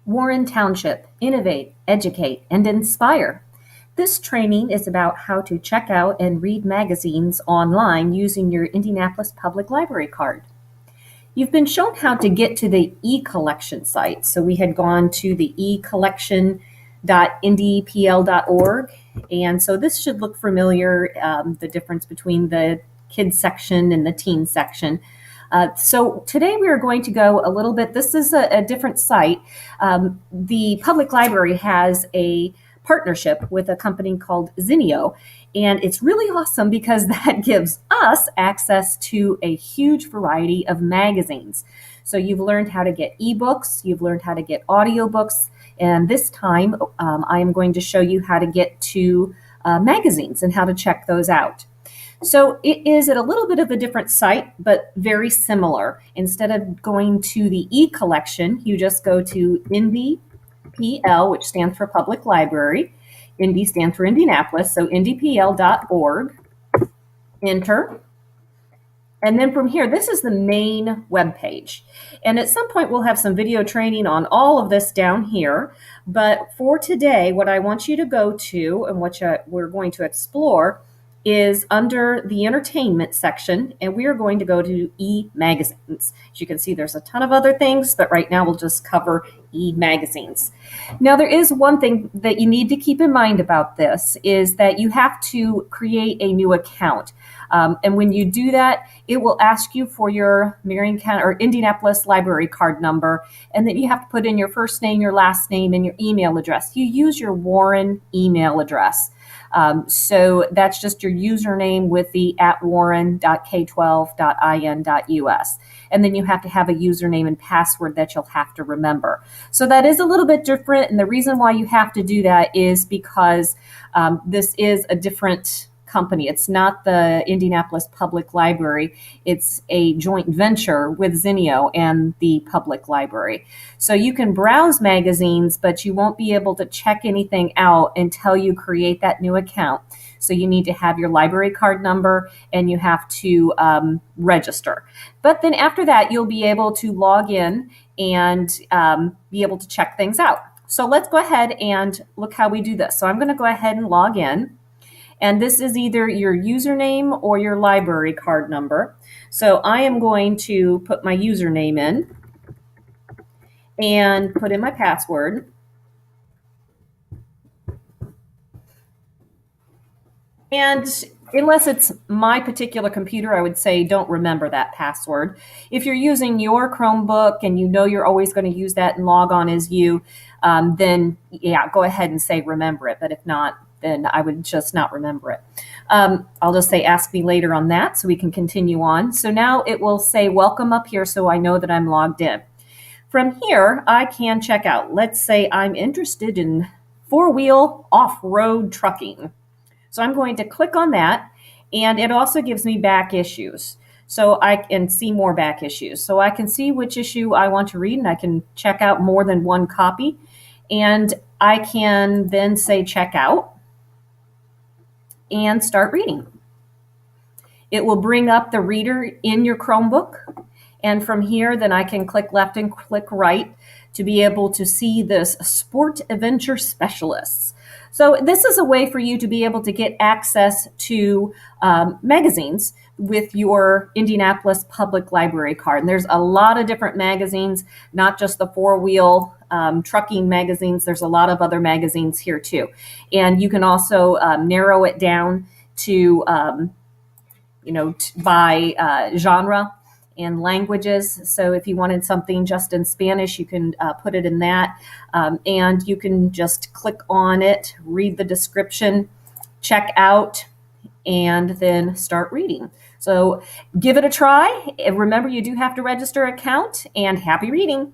Warren Township, innovate, educate, and inspire. This training is about how to check out and read magazines online using your Indianapolis Public Library card. You've been shown how to get to the e-collection site. So we had gone to the ecollection.ndpl.org. And so this should look familiar, the difference between the kids section and the teen section. So today we are going to go a little bit, this is a different site. The public library has a partnership with a company called Zinio, and it's really awesome because that gives us access to a huge variety of magazines. So you've learned how to get ebooks, you've learned how to get audiobooks, and this time I am going to show you how to get to magazines and how to check those out. So it is at a little bit of a different site, but very similar. Instead of going to the e-collection, you just go to Indy PL, which stands for Public Library. Indy stands for Indianapolis, so indypl.org. Enter. And then from here, this is the main web page. And at some point, we'll have some video training on all of this down here. But for today, what I want you to go to and what we're going to explore is under the entertainment section, and we are going to go to e-magazines. As you can see, there's a ton of other things, but right now we'll just cover e-magazines. Now, there is one thing that you need to keep in mind about this is that you have to create a new account. And when you do that, it will ask you for your Marion County or Indianapolis library card number, and then you have to put in your first name, your last name, and your email address. You use your Warren email address. So that's just your username with the @warren.k12.in.us. And then you have to have a username and password that you'll have to remember. So that is a little bit different. And the reason why you have to do that is because this is a different company. It's not the Indianapolis Public Library. It's a joint venture with Zinio and the public library. So you can browse magazines, but you won't be able to check anything out until you create that new account. So you need to have your library card number and you have to register. But then after that, you'll be able to log in and be able to check things out. So let's go ahead and look how we do this. So I'm going to go ahead and log in. And this is either your username or your library card number. So I am going to put my username in and put in my password. And unless it's my particular computer, I would say don't remember that password. If you're using your Chromebook and you know you're always going to use that and log on as you, then yeah, go ahead and say remember it. But if not, then I would just not remember it. I'll just say ask me later on that so we can continue on. So now it will say welcome up here so I know that I'm logged in. From here, I can check out. Let's say I'm interested in four-wheel off-road trucking. So I'm going to click on that, and it also gives me back issues. So I can see more back issues. So I can see which issue I want to read, and I can check out more than one copy. And I can then say check out and start reading. It will bring up the reader in your Chromebook. And from here, then I can click left and click right to be able to see this sport adventure specialists. So this is a way for you to be able to get access to magazines with your Indianapolis Public Library card. And there's a lot of different magazines, not just the four-wheel trucking magazines. There's a lot of other magazines here too. And you can also narrow it down to, by genre and languages. So if you wanted something just in Spanish, you can put it in that. And you can just click on it, read the description, check out, and then start reading. So give it a try. Remember, you do have to register an account, and happy reading.